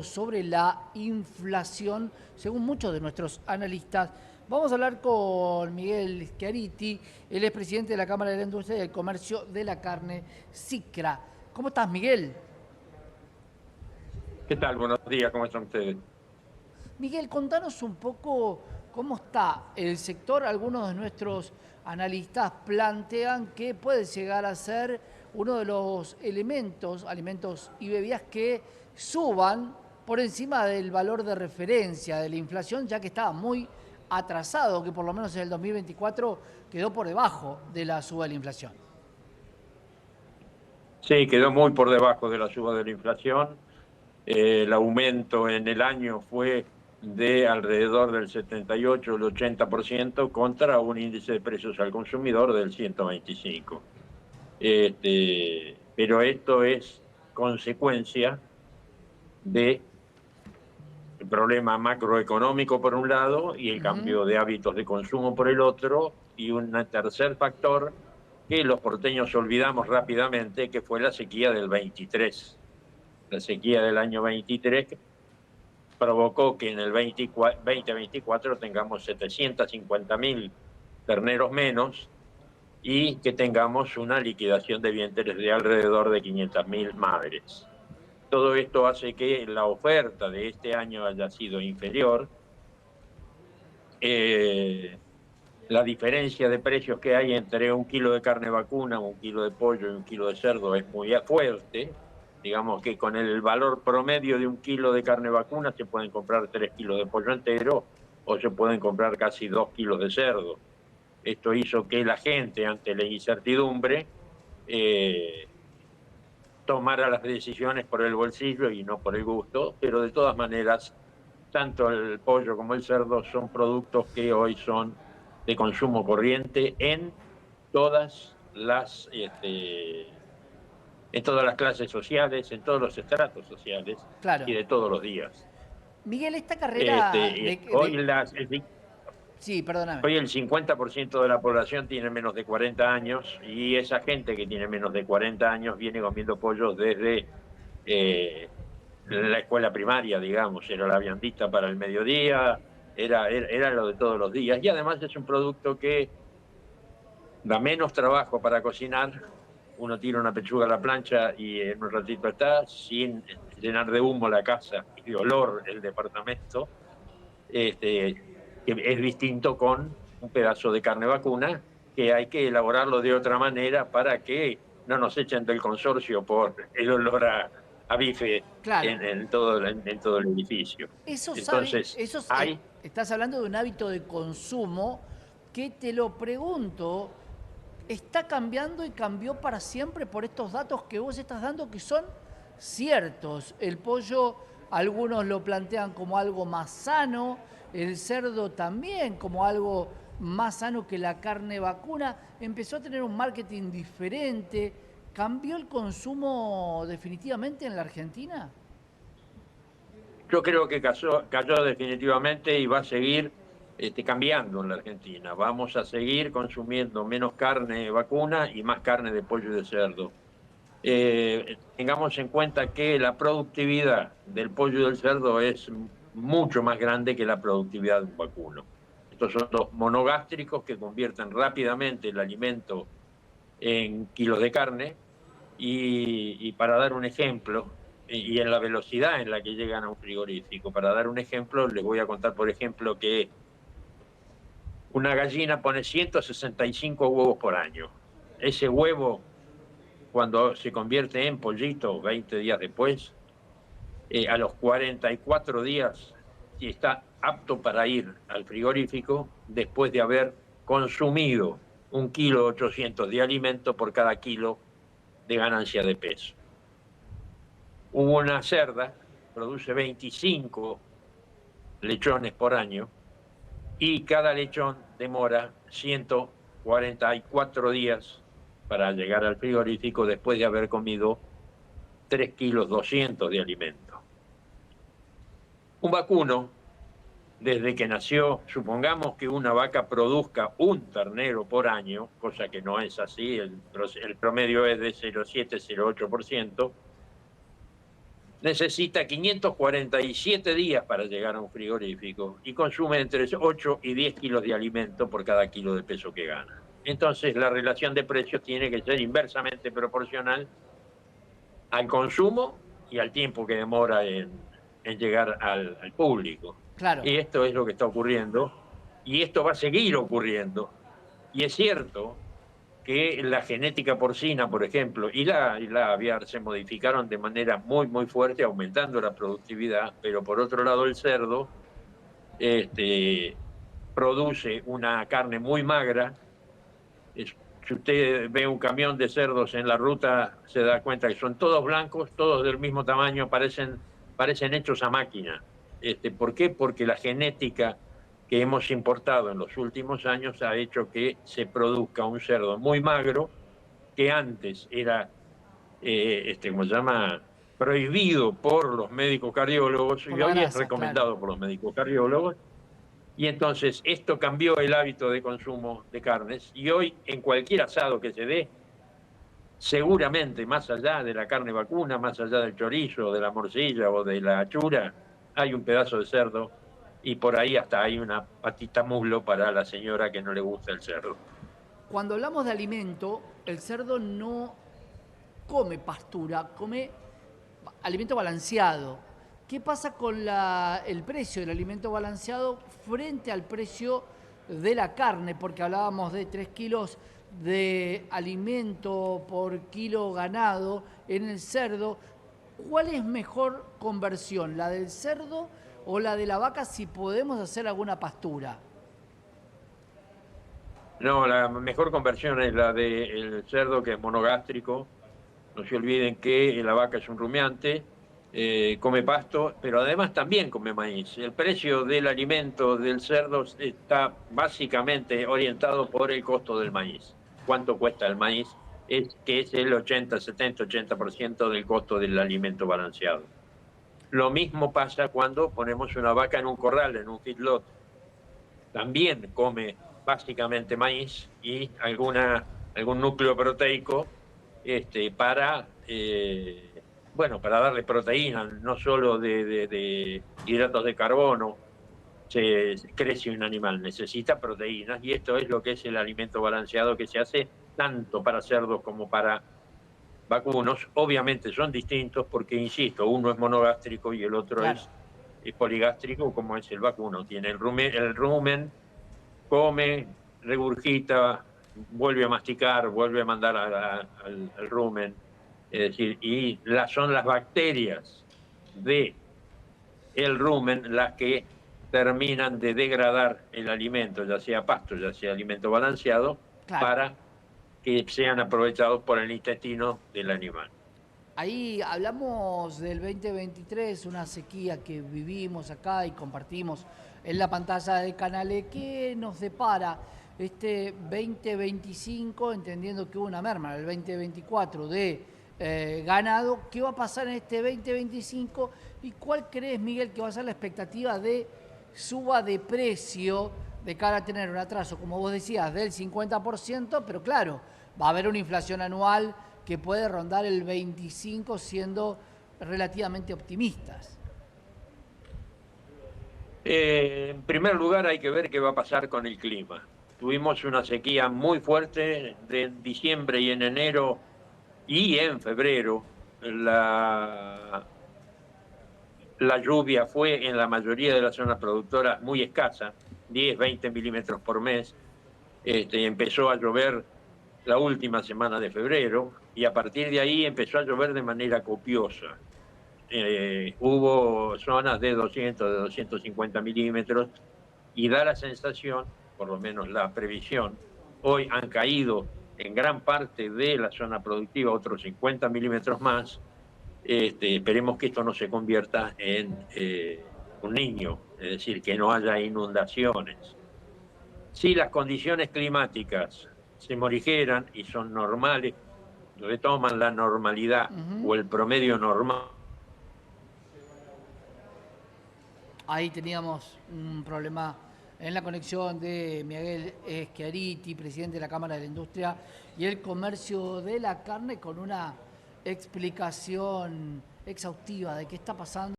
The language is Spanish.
sobre la inflación, según muchos de nuestros analistas. Vamos a hablar con Miguel Schiariti, él es presidente de la Cámara de la Industria y el Comercio de la Carne, SICRA. ¿Cómo estás, Miguel? ¿Qué tal? Buenos días, ¿cómo están ustedes? Miguel, contanos un poco cómo está el sector. Algunos de nuestros analistas plantean que puede llegar a ser uno de los elementos, alimentos y bebidas que suban por encima del valor de referencia de la inflación, ya que estaba muy atrasado, que por lo menos en el 2024 quedó por debajo de la suba de la inflación. Sí, quedó muy por debajo de la suba de la inflación. El aumento en el año fue de alrededor del 78, el 80% contra un índice de precios al consumidor del 125. Pero esto es consecuencia del problema macroeconómico por un lado y el Ujú. cambio de hábitos de consumo por el otro, y un tercer factor que los porteños olvidamos rápidamente, que fue la sequía del 23. La sequía del año 23 provocó que en el 2024 tengamos 750.000 terneros menos y que tengamos una liquidación de vientres de alrededor de 500.000 madres. Todo esto hace que la oferta de este año haya sido inferior. Eh, la diferencia de precios que hay entre un kilo de carne vacuna, un kilo de pollo y un kilo de cerdo es muy fuerte. Digamos que con el valor promedio de un kilo de carne vacuna se pueden comprar 3 kilos de pollo entero o se pueden comprar casi 2 kilos de cerdo. Esto hizo que la gente, ante la incertidumbre, eh, tomara las decisiones por el bolsillo y no por el gusto, pero de todas maneras, tanto el pollo como el cerdo son productos que hoy son de consumo corriente todas las, en todas las clases sociales, en todos los estratos sociales Claro. y de todos los días. Miguel, esta carrera Hoy, Sí, perdóname. hoy el 50% de la población tiene menos de 40 años, y esa gente que tiene menos de 40 años viene comiendo pollos desde eh, la escuela primaria, digamos. Era la viandita para el mediodía, era lo de todos los días. Y además es un producto que da menos trabajo para cocinar. Uno tira una pechuga a la plancha y en un ratito está, sin llenar de humo la casa y de olor el departamento, que es distinto con un pedazo de carne vacuna, que hay que elaborarlo de otra manera para que no nos echen del consorcio por el olor a bife Claro. en todo el edificio. Eso sabe, Entonces, hay. estás hablando de un hábito de consumo que te lo pregunto, ¿está cambiando y cambió para siempre por estos datos que vos estás dando que son ciertos? El pollo, algunos lo plantean como algo más sano, el cerdo también como algo más sano que la carne vacuna, empezó a tener un marketing diferente, ¿cambió el consumo definitivamente en la Argentina? Yo creo que cayó definitivamente y va a seguir cambiando en la Argentina. Vamos a seguir consumiendo menos carne vacuna y más carne de pollo y de cerdo. Tengamos en cuenta que la productividad del pollo y del cerdo es mucho más grande que la productividad de un vacuno. Estos son los monogástricos que convierten rápidamente el alimento en kilos de carne, y para dar un ejemplo, y en la velocidad en la que llegan a un frigorífico, para dar un ejemplo, les voy a contar, por ejemplo, que una gallina pone 165 huevos por año. Ese huevo, cuando se convierte en pollito 20 días después, a los 44 días, si está apto para ir al frigorífico, después de haber consumido 1,8 kilos de alimento por cada kilo de ganancia de peso. Hubo una cerda, produce 25 lechones por año, y cada lechón demora 144 días para llegar al frigorífico después de haber comido 3,2 kilos de alimento. Un vacuno, desde que nació, supongamos que una vaca produzca un ternero por año, cosa que no es así, el promedio es de 0,7-0,8%. necesita 547 días para llegar a un frigorífico y consume entre 8 y 10 kilos de alimento por cada kilo de peso que gana. Entonces, la relación de precios tiene que ser inversamente proporcional al consumo y al tiempo que demora en llegar al público. Claro. Y esto es lo que está ocurriendo y esto va a seguir ocurriendo. Y es cierto que la genética porcina, por ejemplo, y la aviar se modificaron de manera muy, muy fuerte, aumentando la productividad, pero por otro lado el cerdo produce una carne muy magra. Si usted ve un camión de cerdos en la ruta, se da cuenta que son todos blancos, todos del mismo tamaño, parecen hechos a máquina. ¿Por qué? Porque la genética que hemos importado en los últimos años ha hecho que se produzca un cerdo muy magro, que antes era, ¿cómo se llama?, prohibido por los médicos cardiólogos Por y la hoy es grasa, claro. recomendado por los médicos cardiólogos. Y entonces esto cambió el hábito de consumo de carnes y hoy en cualquier asado que se dé, seguramente más allá de la carne vacuna, más allá del chorizo, de la morcilla o de la chura, hay un pedazo de cerdo y por ahí hasta hay una patita muslo para la señora que no le gusta el cerdo. Cuando hablamos de alimento, el cerdo no come pastura, come alimento balanceado. ¿Qué pasa con el precio del alimento balanceado frente al precio de la carne? Porque hablábamos de 3 kilos de alimento por kilo ganado en el cerdo. ¿Cuál es mejor conversión, la del cerdo o la de la vaca si podemos hacer alguna pastura? No, la mejor conversión es la del cerdo, que es monogástrico. No se olviden que la vaca es un rumiante, come pasto, pero además también come maíz. El precio del alimento del cerdo está básicamente orientado por el costo del maíz. ¿Cuánto cuesta el maíz? Que es el 80, 70, 80% del costo del alimento balanceado. Lo mismo pasa cuando ponemos una vaca en un corral, en un feedlot. También come básicamente maíz y algún núcleo proteico, bueno, para darle proteína, no solo de hidratos de carbono. Crece un animal, necesita proteínas y esto es lo que es el alimento balanceado, que se hace tanto para cerdos como para vacunos. Obviamente son distintos porque, insisto, uno es monogástrico y el otro Claro. es poligástrico, como es el vacuno. Tiene el rumen, come, regurgita, vuelve a masticar, vuelve a mandar al rumen. Es decir, son las bacterias de el rumen las que terminan de degradar el alimento, ya sea pasto, ya sea alimento balanceado, Claro. para que sean aprovechados por el intestino del animal. Ahí hablamos del 2023, una sequía que vivimos acá y compartimos en la pantalla del canal. ¿Qué nos depara este 2025, entendiendo que hubo una merma en el 2024 de ganado? ¿Qué va a pasar en este 2025? ¿Y cuál crees, Miguel, que va a ser la expectativa de suba de precio de cara a tener un atraso, como vos decías, del 50%? Pero claro, va a haber una inflación anual que puede rondar el 25, siendo relativamente optimistas. En primer lugar, hay que ver qué va a pasar con el clima. Tuvimos una sequía muy fuerte en diciembre y en enero y en febrero. La lluvia fue en la mayoría de las zonas productoras muy escasa, 10, 20 milímetros por mes. Empezó a llover la última semana de febrero y a partir de ahí empezó a llover de manera copiosa. Hubo zonas de 200, de 250 milímetros y da la sensación, por lo menos la previsión, hoy han caído en gran parte de la zona productiva otros 50 milímetros más. Esperemos que esto no se convierta en un niño, es decir, que no haya inundaciones. Si las condiciones climáticas se morigeran y son normales, retoman la normalidad o el promedio normal. Ahí teníamos un problema en la conexión de Miguel Schiariti, presidente de la Cámara de la Industria y el Comercio de la Carne, con una explicación exhaustiva de qué está pasando.